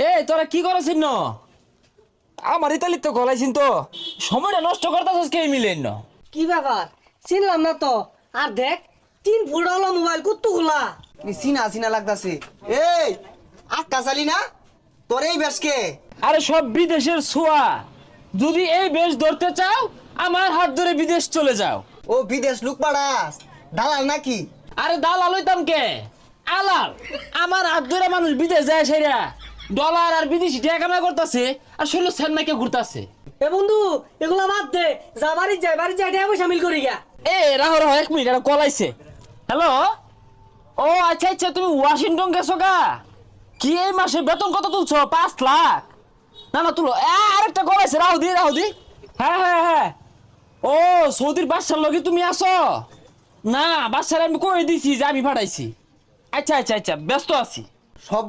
এই তোরা কি করছিস ন? আমার ইতালি তো গলাইছিন তো, সময়টা নষ্ট করতেছিস কে মিলেন না? কি ব্যাপার চিনলাম না তো। আর দেখ 3 ফুট হলো মোবাইল কতগুলা। চিনা চিনা লাগতাছে। এই আক্কা চালি না তোর এই বেশকে? আরে সব বিদেশের ছোঁয়া, যদি এই বেশ ধরতে চাও আমার হাত ধরে বিদেশ চলে যাও। ও বিদেশ লুক পাড়াস দালাল নাকি? আরে দালাল হইতাম কে, আলাল। আমার হাত ধরে মানুষ বিদেশ যায় সেরা ডলার আর বিদেশি টাকা কামাই করতেছে, আর শুনলো চেন্নাইকে ঘুরতেছে। এ বন্ধু এগুলা বাদ দে, যা বাড়ি যাই টাকা পয়সা মিল করি গা। এ রাহো রাহো 1 মিনিট, এটা কলাইছে। হ্যালো, ও আচ্ছা আচ্ছা, তুমি ওয়াশিংটন গেছো গা? কি এই মাসে বেতন কত তুলছো? 5 লাখ? না না তুলো। আরেকটা কলাইছে, রাহো দি। হ্যাঁ হ্যাঁ হ্যাঁ, ও সৌদির বাদশার লগে তুমি আসো? না, বাদশার আমি কই দিছি যে আমি পাঠাইছি। আচ্ছা আচ্ছা আচ্ছা, ব্যস্ত আছি। সব